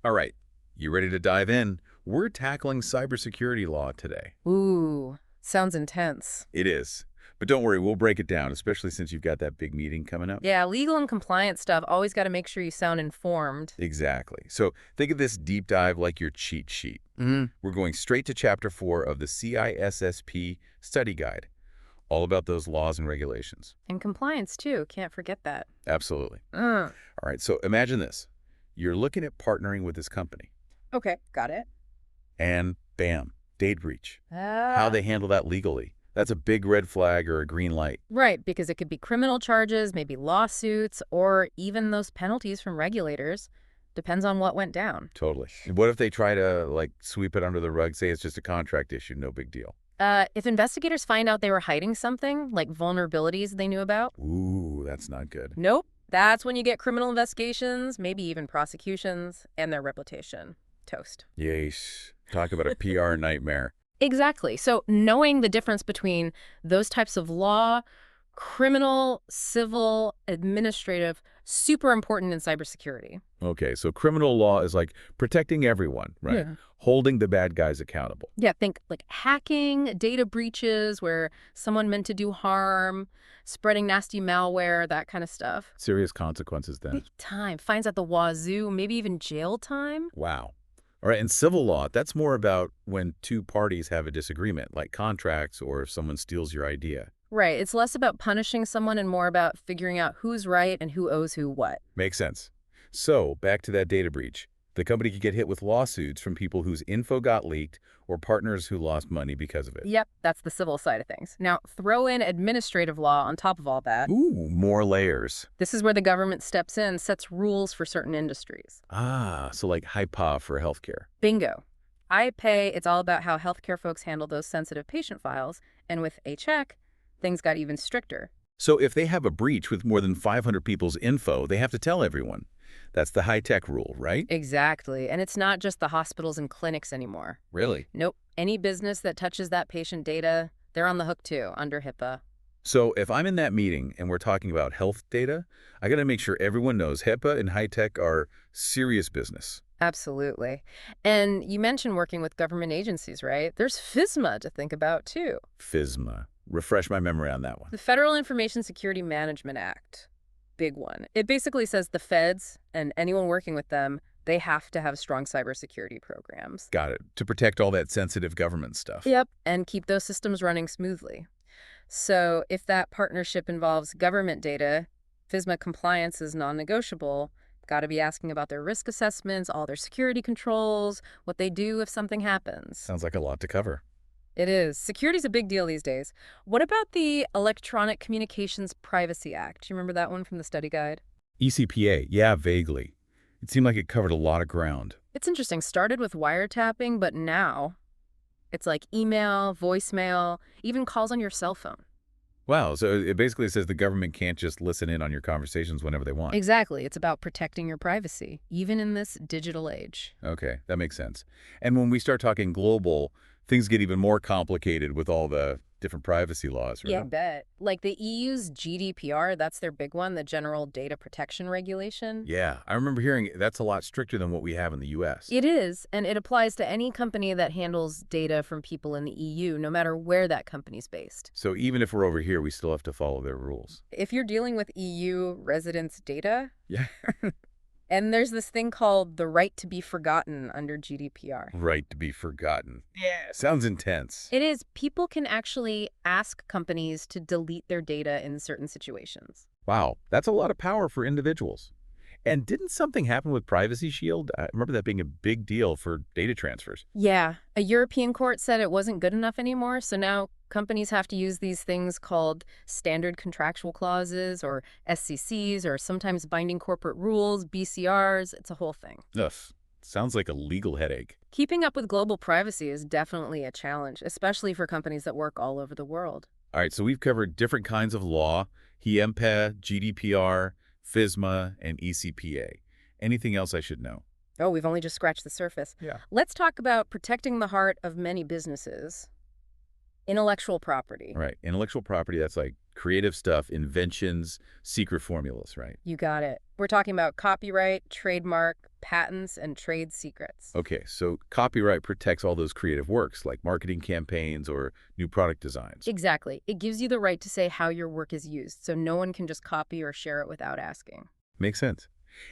All right, you ready to dive in? We're tackling cybersecurity law today. Ooh, sounds intense. It is. But don't worry, we'll break it down, especially since you've got that big meeting coming up. Yeah, legal and compliance stuff, always got to make sure you sound informed. Exactly. So think of this deep dive like your cheat sheet. We're going straight to Chapter 4 of the CISSP Study Guide, all about those laws and regulations. And compliance, too. Can't forget that. Absolutely. Mm. All right, so imagine this. You're looking at partnering with this company, Okay, got it. and bam, data breach. How Ah. they handle that legally. That's a big red flag or a green light. Right, because it could be criminal charges, maybe lawsuits, or even those penalties from regulators. Depends on what went down. Totally. And what if they try to, like, sweep it under the rug, say it's just a contract issue, no big deal? If investigators find out they were hiding something, like vulnerabilities they knew about, Ooh, that's not good. nope. That's when you get criminal investigations, maybe even prosecutions, and their reputation. Toast. Yeesh. Talk about a PR nightmare. Exactly. So knowing the difference between those types of law, criminal, civil, administrative, super important in cybersecurity. Okay, so criminal law is like protecting everyone, right? Yeah. Holding the bad guys accountable. Yeah, think like hacking, data breaches where someone meant to do harm, spreading nasty malware, that kind of stuff. Serious consequences then. Big time. Fines at the wazoo, maybe even jail time. Wow. All right, and civil law, that's more about when two parties have a disagreement, like contracts or if someone steals your idea. Right. It's less about punishing someone and more about figuring out who's right and who owes who what. Makes sense. So, back to that data breach. The company could get hit with lawsuits from people whose info got leaked or partners who lost money because of it. Yep, that's the civil side of things. Now, throw in administrative law on top of all that. Ooh, more layers. This is where the government steps in, sets rules for certain industries. Ah, so like HIPAA for healthcare. Bingo. iPay, it's all about how healthcare folks handle those sensitive patient files. And with a check, things got even stricter. So if they have a breach with more than 500 people's info, they have to tell everyone. That's the high-tech rule, right? Exactly. And it's not just the hospitals and clinics anymore. Really? Nope. Any business that touches that patient data, they're on the hook too, under HIPAA. So if I'm in that meeting and we're talking about health data, I got to make sure everyone knows HIPAA and high-tech are serious business. Absolutely. And you mentioned working with government agencies, right? There's FISMA to think about too. FISMA. Refresh my memory on that one. The Federal Information Security Management Act. Big one. It basically says the feds and anyone working with them, they have to have strong cybersecurity programs. Got it. To protect all that sensitive government stuff. Yep. And keep those systems running smoothly. So if that partnership involves government data, FISMA compliance is non-negotiable. Got to be asking about their risk assessments, all their security controls, what they do if something happens. Sounds like a lot to cover. It is. Security's a big deal these days. What about the Electronic Communications Privacy Act? Do you remember that one from the study guide? ECPA, yeah, vaguely. It seemed like it covered a lot of ground. It's interesting. Started with wiretapping, but now it's like email, voicemail, even calls on your cell phone. Wow, so it basically says the government can't just listen in on your conversations whenever they want. Exactly. It's about protecting your privacy, even in this digital age. Okay, that makes sense. And when we start talking global, things get even more complicated with all the different privacy laws, right? Yeah, I bet. Like the EU's GDPR, that's their big one, the General Data Protection Regulation. Yeah, I remember hearing that's a lot stricter than what we have in the U.S. It is, and it applies to any company that handles data from people in the EU, no matter where that company's based. So even if we're over here, we still have to follow their rules. If you're dealing with EU residents' data, Yeah. and there's this thing called the right to be forgotten under GDPR. Right to be forgotten. Yeah, sounds intense. It is. People can actually ask companies to delete their data in certain situations. Wow, that's a lot of power for individuals. And didn't something happen with Privacy Shield? I remember that being a big deal for data transfers. Yeah, a European court said it wasn't good enough anymore, so now companies have to use these things called standard contractual clauses or SCCs or sometimes binding corporate rules, BCRs. It's a whole thing. Ugh, sounds like a legal headache. Keeping up with global privacy is definitely a challenge, especially for companies that work all over the world. All right, so we've covered different kinds of law, HIPAA, GDPR, FISMA, and ECPA. Anything else I should know? Oh, we've only just scratched the surface. Yeah. Let's talk about protecting the heart of many businesses. Intellectual property. Right. Intellectual property, that's like creative stuff, inventions, secret formulas, right? You got it. We're talking about copyright, trademark, patents and trade secrets. Okay, so copyright protects all those creative works, like marketing campaigns or new product designs. Exactly. It gives you the right to say how your work is used, so no one can just copy or share it without asking. Makes sense.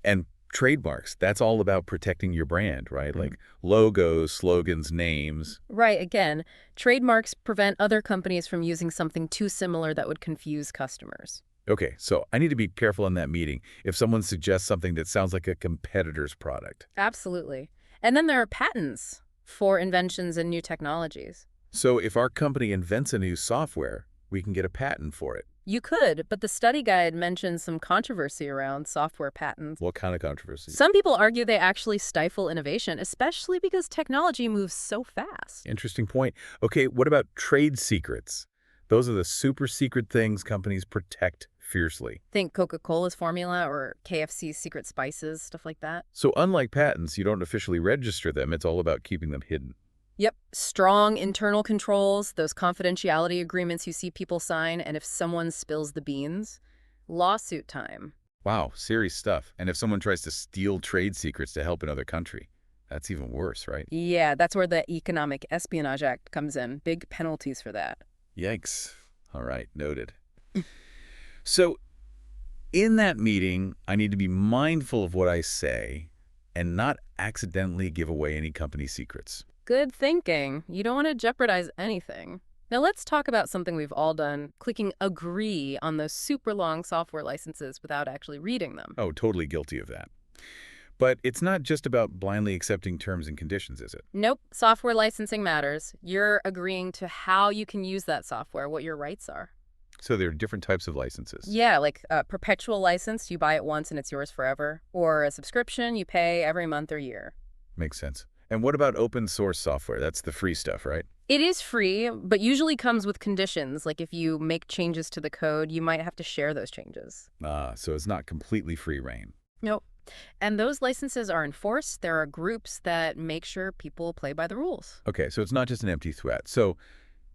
And trademarks, that's all about protecting your brand, right? Like logos, slogans, names. Right, again, trademarks prevent other companies from using something too similar that would confuse customers. Okay, so I need to be careful in that meeting if someone suggests something that sounds like a competitor's product. Absolutely. And then there are patents for inventions and new technologies. So if our company invents a new software, we can get a patent for it. You could, but the study guide mentions some controversy around software patents. What kind of controversy? Some people argue they actually stifle innovation, especially because technology moves so fast. Interesting point. Okay, what about trade secrets? Those are the super secret things companies protect fiercely. Think Coca-Cola's formula or KFC's secret spices, stuff like that. So unlike patents, you don't officially register them. It's all about keeping them hidden. Yep. Strong internal controls, those confidentiality agreements you see people sign, and if someone spills the beans, lawsuit time. Wow, serious stuff. And if someone tries to steal trade secrets to help another country, that's even worse, right? Yeah, that's where the Economic Espionage Act comes in. Big penalties for that. Yikes. All right, noted. So in that meeting, I need to be mindful of what I say and not accidentally give away any company secrets. Good thinking. You don't want to jeopardize anything. Now let's talk about something we've all done, clicking agree on those super long software licenses without actually reading them. Oh, totally guilty of that. But it's not just about blindly accepting terms and conditions, is it? Nope. Software licensing matters. You're agreeing to how you can use that software, what your rights are. So there are different types of licenses. Yeah, like a perpetual license, you buy it once and it's yours forever. Or a subscription, you pay every month or year. Makes sense. And what about open source software? That's the free stuff, right? It is free, but usually comes with conditions. Like if you make changes to the code, you might have to share those changes. So it's not completely free reign. Nope. And those licenses are enforced. There are groups that make sure people play by the rules. Okay, so it's not just an empty threat. So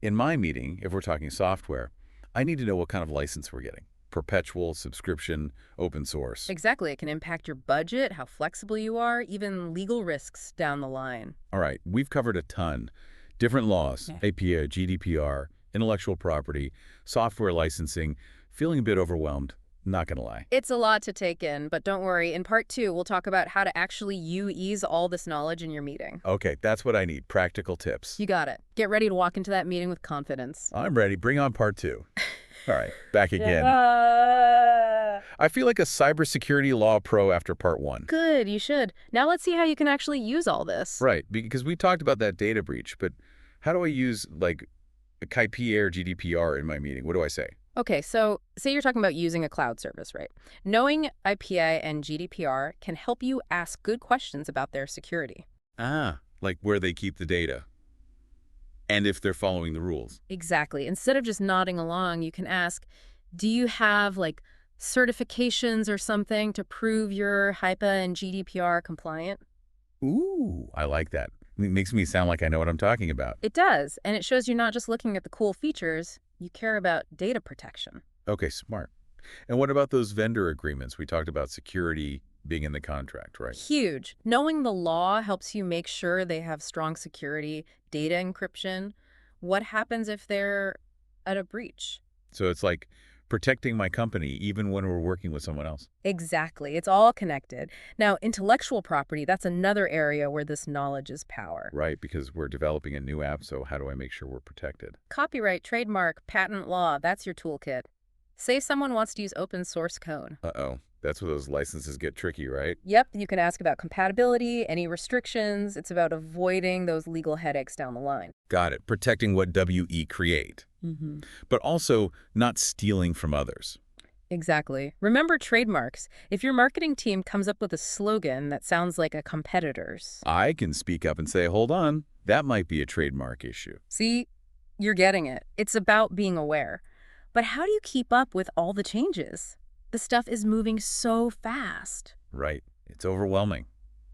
in my meeting, if we're talking software, I need to know what kind of license we're getting. Perpetual, subscription, open source. Exactly. It can impact your budget, how flexible you are, even legal risks down the line. All right, we've covered a ton. Different laws, APA, GDPR, intellectual property, software licensing. Feeling a bit overwhelmed, not gonna lie. It's a lot to take in, but don't worry. In part 2, we'll talk about how to actually use all this knowledge in your meeting. Okay, that's what I need, practical tips. You got it. Get ready to walk into that meeting with confidence. I'm ready. Bring on part 2. All right, back again. I feel like a cybersecurity law pro after part 1. Good, you should. Now let's see how you can actually use all this. Right, because we talked about that data breach, but how do I use, like, KIPA or GDPR in my meeting? What do I say? Okay, so say you're talking about using a cloud service, right? Knowing IPA and GDPR can help you ask good questions about their security. Like where they keep the data and if they're following the rules. Exactly. Instead of just nodding along, you can ask, do you have like certifications or something to prove you're HIPAA and GDPR compliant? Ooh, I like that. It makes me sound like I know what I'm talking about. It does, and it shows you're not just looking at the cool features, you care about data protection. Okay, smart. And what about those vendor agreements? We talked about security being in the contract, right? Huge. Knowing the law helps you make sure they have strong security, data encryption. What happens if they're at a breach? So it's like protecting my company even when we're working with someone else. Exactly. It's all connected. Now, intellectual property, that's another area where this knowledge is power. Right, because we're developing a new app, so how do I make sure we're protected? Copyright, trademark, patent law, that's your toolkit. Say someone wants to use open source code. Uh-oh. That's where those licenses get tricky, right? Yep, you can ask about compatibility, any restrictions. It's about avoiding those legal headaches down the line. Got it. Protecting what WE create. But also not stealing from others. Exactly. Remember trademarks. If your marketing team comes up with a slogan that sounds like a competitor's. I can speak up and say, hold on, that might be a trademark issue. See, you're getting it. It's about being aware. But how do you keep up with all the changes? The stuff is moving so fast. Right. It's overwhelming.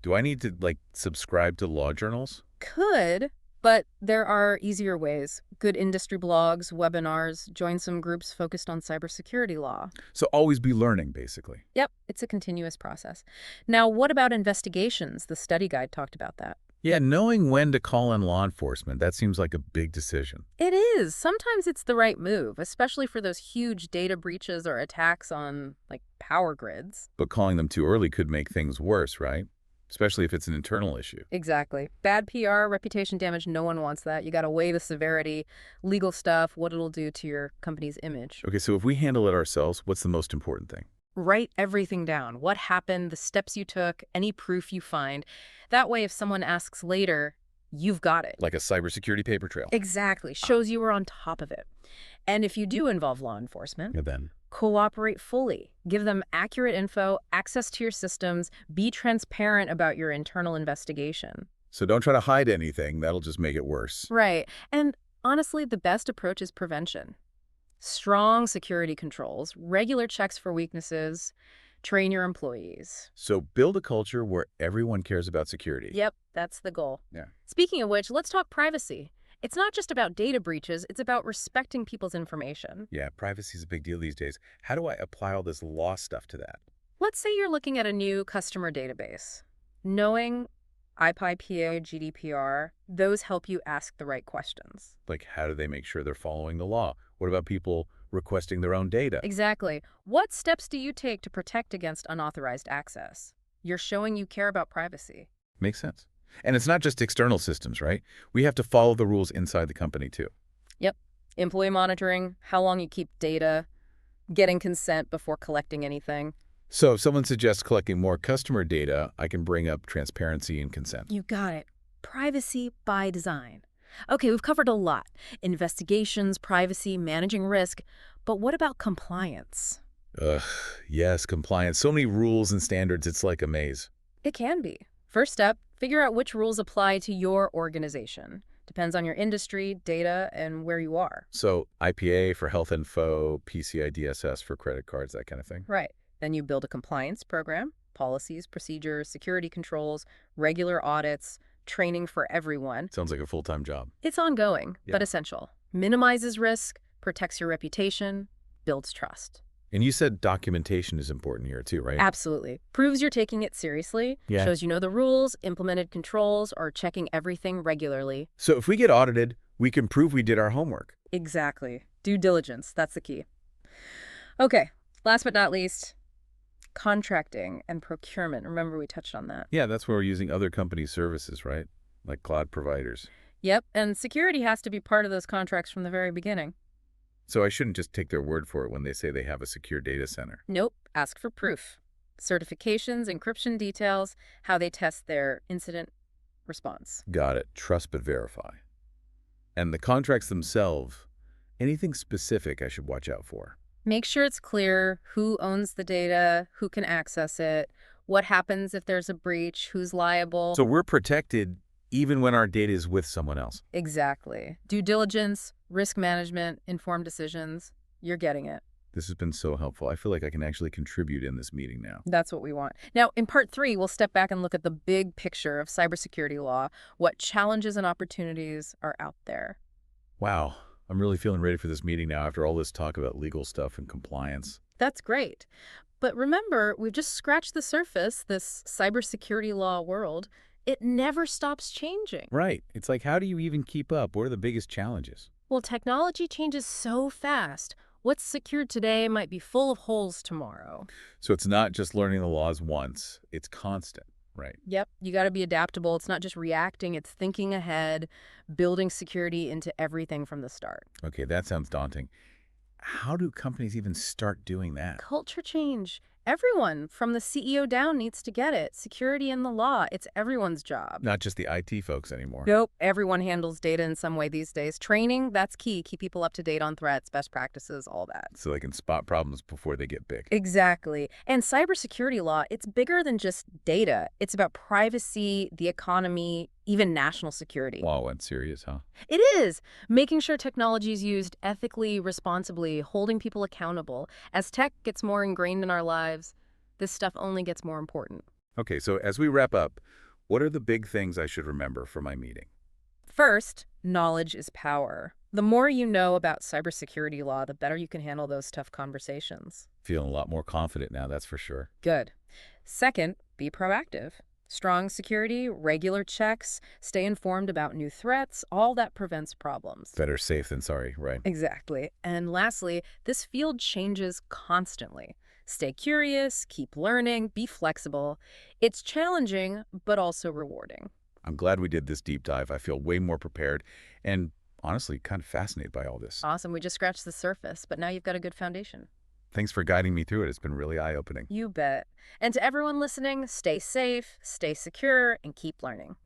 Do I need to, like, subscribe to law journals? Could, But there are easier ways. Good industry blogs, webinars, join some groups focused on cybersecurity law. So always be learning, basically. Yep, it's a continuous process. Now, what about investigations? The study guide talked about that. Yeah, knowing when to call in law enforcement, that seems like a big decision. It is. Sometimes it's the right move, especially for those huge data breaches or attacks on, like, power grids. But calling them too early could make things worse, right? Especially if it's an internal issue. Exactly. Bad PR, reputation damage, no one wants that. You got to weigh the severity, legal stuff, what it'll do to your company's image. Okay, so if we handle it ourselves, what's the most important thing? Write everything down. What happened, the steps you took, any proof you find. That way, if someone asks later, you've got it. Like a cybersecurity paper trail. Exactly. Shows you were on top of it. And if you do involve law enforcement, And then, cooperate fully. Give them accurate info, access to your systems, be transparent about your internal investigation. so don't try to hide anything. That'll just make it worse. Right. And honestly, the best approach is prevention. Strong security controls, regular checks for weaknesses, train your employees. So build a culture where everyone cares about security. Yep, that's the goal. Yeah. Speaking of which, let's talk privacy. It's not just about data breaches, it's about respecting people's information. Yeah, privacy is a big deal these days. How do I apply all this law stuff to that? Let's say you're looking at a new customer database. Knowing IPIPA, GDPR, those help you ask the right questions. Like, how do they make sure they're following the law? What about people requesting their own data? Exactly. What steps do you take to protect against unauthorized access? You're showing you care about privacy. Makes sense. And it's not just external systems, right? We have to follow the rules inside the company, too. Yep. Employee monitoring, how long you keep data, getting consent before collecting anything. So if someone suggests collecting more customer data, I can bring up transparency and consent. You got it. Privacy by design. Okay, we've covered a lot. Investigations, privacy, managing risk. But what about compliance? Ugh, yes, compliance. So many rules and standards, it's like a maze. It can be. First step, figure out which rules apply to your organization. Depends on your industry, data, and where you are. So IPA for health info, PCI DSS for credit cards, that kind of thing. Right. Then you build a compliance program, policies, procedures, security controls, regular audits, training for everyone. Sounds like a full-time job. It's ongoing, Yeah. but essential. Minimizes risk, protects your reputation, builds trust. And you said documentation is important here too, right? Absolutely. Proves you're taking it seriously, Yeah. shows you know the rules, implemented controls, or checking everything regularly. So if we get audited, we can prove we did our homework. Exactly. Due diligence, that's the key. Okay, last but not least, contracting and procurement. Remember we touched on that. Yeah, that's where we're using other companies' services, right? Like cloud providers. Yep, and security has to be part of those contracts from the very beginning. So I shouldn't just take their word for it when they say they have a secure data center. Nope, ask for proof. Certifications, encryption details, how they test their incident response. Got it. Trust but verify. And the contracts themselves, anything specific I should watch out for? Make sure it's clear who owns the data, who can access it, what happens if there's a breach, who's liable. So we're protected even when our data is with someone else. Exactly. Due diligence, risk management, informed decisions. You're getting it. This has been so helpful. I feel like I can actually contribute in this meeting now. That's what we want. Now, in part 3, we'll step back and look at the big picture of cybersecurity law, what challenges and opportunities are out there. Wow. I'm really feeling ready for this meeting now after all this talk about legal stuff and compliance. That's great. But remember, we've just scratched the surface, this cybersecurity law world. It never stops changing. Right. It's like, how do you even keep up? What are the biggest challenges? Well, technology changes so fast. What's secured today might be full of holes tomorrow. So it's not just learning the laws once. It's constant, right? Yep, you got to be adaptable. It's not just reacting, it's thinking ahead, building security into everything from the start. Okay, that sounds daunting. How do companies even start doing that? Culture change. Everyone, from the CEO down, needs to get it. Security and the law, it's everyone's job. Not just the IT folks anymore. Nope, everyone handles data in some way these days. Training, that's key. Keep people up to date on threats, best practices, all that. So they can spot problems before they get big. Exactly. And cybersecurity law, it's bigger than just data. It's about privacy, the economy, even national security. Wow, that's serious, huh? It is. Making sure technology is used ethically, responsibly, holding people accountable. As tech gets more ingrained in our lives, this stuff only gets more important. Okay, so as we wrap up, what are the big things I should remember for my meeting? First, knowledge is power. The more you know about cybersecurity law, the better you can handle those tough conversations. Feeling a lot more confident now, that's for sure. Good. Second, be proactive. Strong security, regular checks, stay informed about new threats, all that prevents problems. Better safe than sorry, right? Exactly. And lastly, this field changes constantly. Stay curious, keep learning, be flexible. It's challenging, but also rewarding. I'm glad we did this deep dive. I feel way more prepared and honestly kind of fascinated by all this. Awesome. We just scratched the surface, but now you've got a good foundation. Thanks for guiding me through it. It's been really eye-opening. You bet. And to everyone listening, stay safe, stay secure, and keep learning.